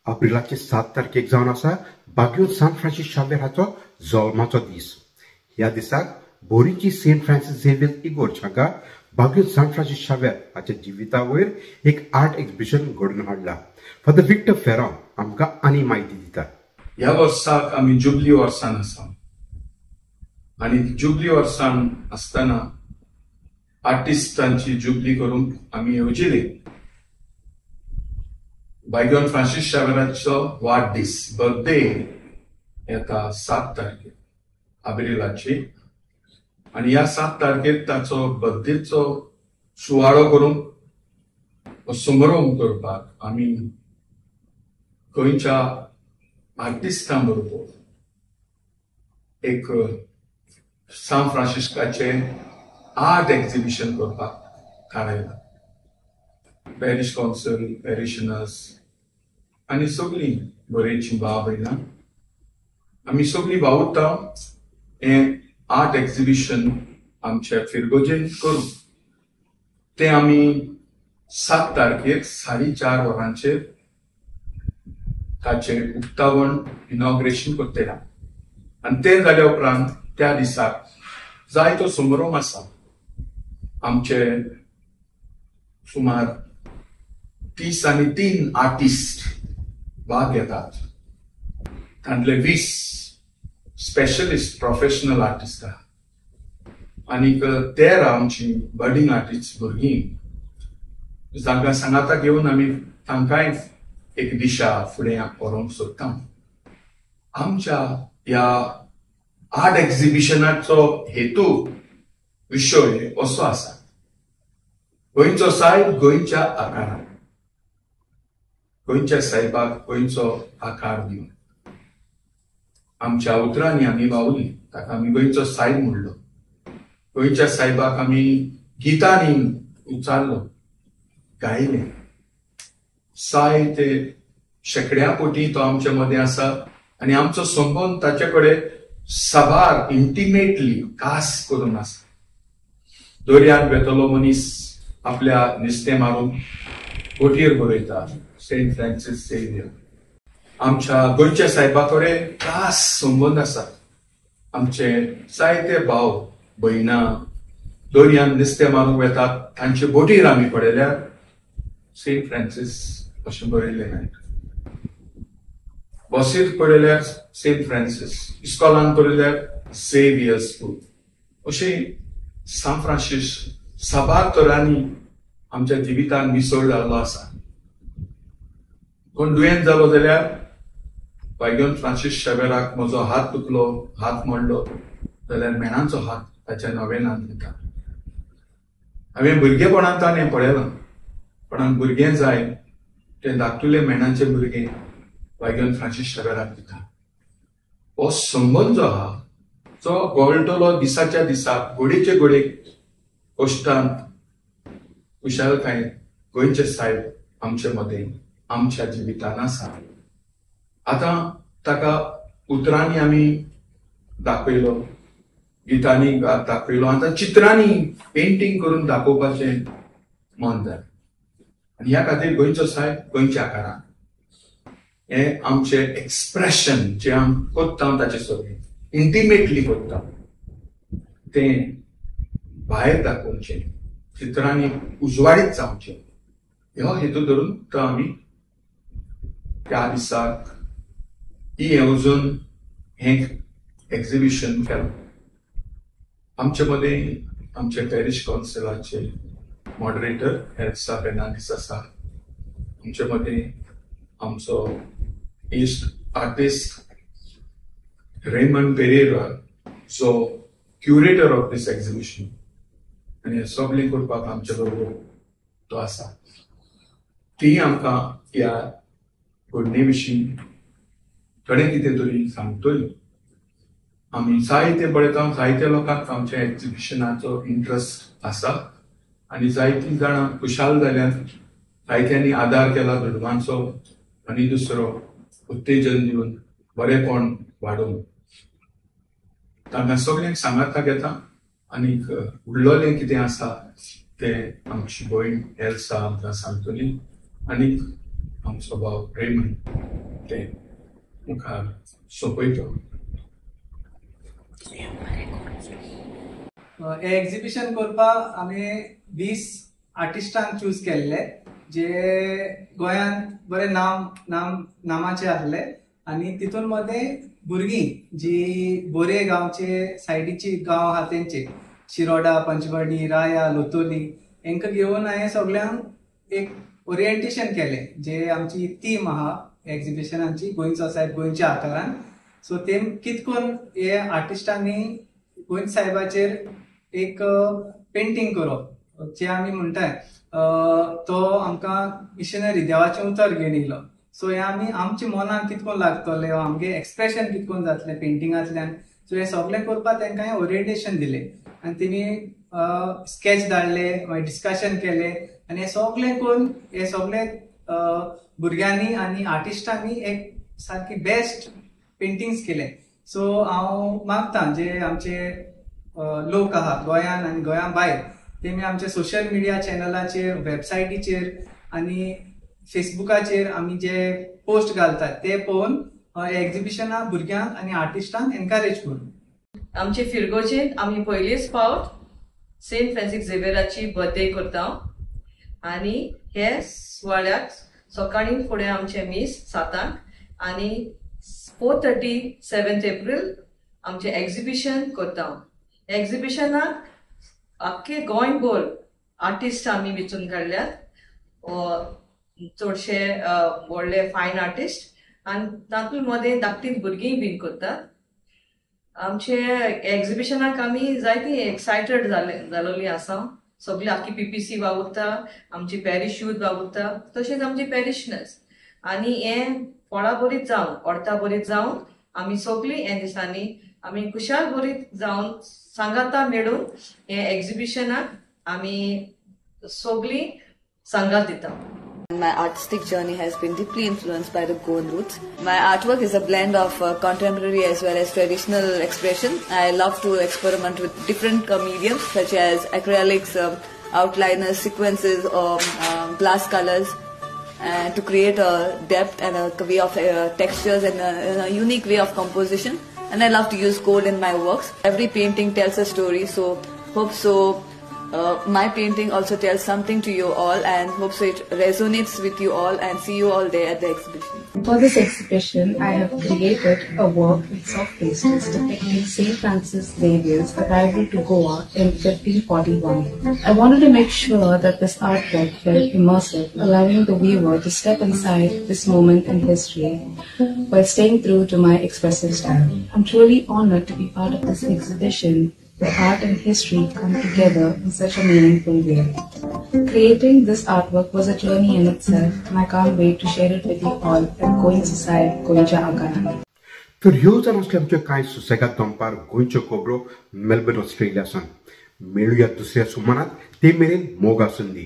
एप्रिलाचे 7 तारखेक जावन आसा बागुयो सान फ्रांसीस शावेर हाचो जल्माचो दीस. ह्या दिसाक बोरीची सेंट फ्रांसीस झेवियर इगोर्ज हांगा बागुयो सान फ्रांसीस शावेर हाच्या जिविता वयर एक आर्ट एक्झिबिशन घडोवन हाडला. फादर विक्टर फेरॉन आमकां आनी म्हायती दिता. ह्या वर्साक आमी जुबली वर्सान आसा आणि जुबली वर्सान आसतना आर्टिस्टांची जुबली करूंक आमी येवजिले. बागुयो फ्रांसीस शावेराचो वाडदीस बर्थडे येता 7 तारखेक एप्रिलाची आणि ह्या 7 तारखेक ताचो बर्थडेचो सुवाळो करूंक समारंभ करपाक आमी गोंयच्या आर्टिस्टां बरोबर एक सान फ्रांसिस्काचे आर्ट एक्झिबिशन करपाक थारायला. पॅरिश काउन्सिल, पॅरिशनर्स आणि सगळीं बरेचशीं भाव भयणां आमी सगळीं भावुरता हे आर्ट एक्झिबिशन आमच्या फिरगोजेन करूं. ते आमी 7 तारखेक 4:30 वरांचेर ताचे उक्तावण इनॉग्रेशन करतले आणि ते जाल्या उपरांत त्या दिसाक जायतो समारंभ आसा. आमचे सुमार 33 आर्टिस्ट भाग घेतात. तांतले 20 स्पेशलिस्ट प्रोफेशनल आर्टिस्ट आणि 13 आमची बडिंग आर्टिस्ट भुरगीं जांकां सांगाता घेवन आमी तांकांय एक दिशा फुडें व्हरूंक सोदता. आमच्या ह्या आर्ट एक्झिबिशनाचो हेतू विशय असो आसा, गोंयचो सायब गोंयच्या आकारान, गोंयच्या सायबाक गोंयचो आकार दिवन. आमच्या उतरांनी आमी वावुरली, ताका आमी गोंयचो सायब म्हणलो. गोंयच्या सायबाक आमी गितांनी उचारलो, गायले. साहित्य शेकड्या पोटी तो आमच्या मध्ये आसा आणि आमचो संबंध ताचे कडेन साबार इंटिमेटली खास करून आसा. दर्यांत वेतलो मनीस आपल्या नुस्तें मारून बोटयेर बरयता सेंट फ्रांसीस झेवियर. आमच्या गोंयच्या सायबा कडेन खास संबंध आसा. आमचे जायते भाव भयणां दर्यांत नुस्तें मारूंक वेतात, तांचे बोटीर आमी पळयल्यार सेंट फ्रांसीस अशें बरयलें नाही. बसीर पळयल्यार सेंट फ्रांसीस, इस्कॉलान पळयल्यार झेवियर स्कूल. अशें सान फ्रांसीस साबार तरांनी आमच्या जिवितांत मिसळ जाल्लो आसा. कोण दुयेंत जालो जाल्यार बागुयो फ्रांसीस शावेराक म्हजो हात दुखलो, हात मोडलो जाल्यार मेणाचो हात ताच्या नवेनांत दिता. हांवें भुरगेपणांतल्यान हें पळयलां, पण भुरगें जाय ते धाकटुले मेणाचे भुरगे बागुयो फ्रांसीस शावेराक दिता. हो संबंध जो आहा तो गोळटलो दिसाच्या दिसाक, घोडेचे घोडे कश्टांत कुशालकायेन गोंयचे सायब आमचे मदें आमच्या जिवितांत आसा. आतां ताका उतरांनी आमी दाखयलो, गितांनी दाखयलो, आतां चित्रांनी पेंटिंग करून दाखोवपाचें मन जाय. आणि ह्या खातीर गोंयचो सायब गोंयच्या आकारान हे आमचे एक्सप्रेशन जे आमी कोत्ता ताचे सगळें इंटिमेटली कोत्ता तें भायर दाखोवचें, चित्रांनी उजवाडीत जावचें, ह्यो हेतू धरून तो आमी त्या दिसाक ही येवजून हें एक्झिबिशन केलें. आमचे मदें आमचे पॅरिश काउन्सिलाचे मॉडरेटर एल्सा फेर्नांडीस आसा. आमचे मदें आमचो इश्ट आर्टिस्ट रेमंड पेरेरा जो क्युरेटर ऑफ दिस एक्झिबिशन, आणि हे सगळें करपाक आमचे बरोबर तो आसा. ती आमकां ह्या घडणे विशीं थोडें कितें तरी सांगतली. आमी जायते पळयता, जायत्या लोकांक आमच्या एक्झिबिशनाचो इंट्रस्ट आसा आणि जायतीं जाणां खुशाल जाल्यात. जायत्यांनी आदार केला धर्मांचो आणि दुसरो उत्तेजन दिवन बरेपण वाडोवन. तांकां सगळ्यांक सांगाता घेता आणि उरलेलें कितें आसा तें आमची भयण एल्सा आमकां सांगतली आणि आमचो भाव रेमंड ते मुखार सोपयतो. हे एक्झिबिशन करपाक आमी 20 आर्टिस्टांक चूज केल्ले जे गोंयांत बरे नामाचे आसले आनी तितून मध्ये भुरगीं जी बोरे गांवचे सायडीची गांव आहा तेंचे शिरोडा, पंचमढी, राया, लोतोली हेंका घेवन हांवें सगळ्यांक एक ओरिएंटेशन केले जे आमची थीम आहा एक्झिबिशनाची गोंयचो सोसायटी गोंयच्या आकारान. सो ते कितकोन हे आर्टिस्टांनी गोंय साहेबाचेर एक पेंटिंग करप जे आमी म्हणटाय तो आमकां मिशनरी देवाचें उतर घेवन येयलो. सो हे आमी आमच्या मनाक कितकोन लागतले आमगे एक्सप्रेशन कितकोन जातले पेंटिंगांतल्यान. सो हे सगळें करपाक तांकां हांवें ओरिएंटेशन दिलें आनी तेणी स्केच धाडले मागीर डिस्कशन केले आनी हे सगळें करून हे सगळे भुरग्यांनी आनी आर्टिस्टांनी एक सारकी बेस्ट पेंटिंग्स केले. सो हांव मागतां जे आमचे लोक आहा गोंयान आनी गोंया भायर तेमी आमच्या सोशल मिडिया चॅनलाचेर वेबसायटीचेर आनी फेसबुकाचेर आमी जे पोस्ट घालतात ते पळोवन एक्झिबिशनाक भुरग्यांक आनी आर्टिस्टांक एनकरेज करून. आमचे फिरगोचेन आमी पयलीच फावट सेंट फ्रांसीस झेवियराची बर्थडे करता आनी हे सुवाळ्याक सकाळी फुडें आमचे मीस 7 आनी 4:30 7 एप्रील आमचे एक्झिबिशन करता. एक्झिबिशनाक आख्खे गोंयभर आर्टिस्ट आमी वेचून काडल्यात चडशे व्हडले फायन आर्टिस्ट आनी तातूंत मध्ये धाकटी भुरगीं बीन करतात. आमचे एक्झिबिशनाक आमी जायती एक्सायटेड जालोली आसा. सगळी आख्खी PPC वावुरता, आमची पॅरिश यूथ वावुरता, तशेंच आमची पॅरिशनर्स आनी हे फळां बरीच जावन अर्था बरीच जावन आमी सगळीं हे दिसांनी आमी खुशाल बरीच जावन सांगाता मेळून हे एक्झिबिशनाक आमी सगळीं सांगात दिता. My artistic journey has been deeply influenced by the Goan roots. My artwork is a blend of contemporary as well as traditional expression. I love to experiment with different mediums such as acrylics, outliners, sequences, or glass colors, and to create a depth and a way of textures and a unique way of composition. And I love to use gold in my works. Every painting tells a story, so hope so. My painting also tells something to you all and hope so it resonates with you all and see you all there at the exhibition. For this exhibition, I have created a work with soft pastels depicting St. Francis Xavier's arrival to Goa in 1541. I wanted to make sure that this artwork felt immersive, allowing the viewer to step inside this moment in history while staying true to my expressive style. I'm truly honored to be part of this exhibition where art and history come together in such a meaningful way. Creating this artwork was a journey in itself, and I can't wait to share it with you all at Goan Society, Goincha Akaran. तर ह्यो जावन आसले आमचे कांय सुसेगाद दनपार गोंयच्यो खबरो Melbourne ऑस्ट्रेलियासान. मेळुया दुसऱ्या सुमारात ते मेरेन मोग आसूंदी.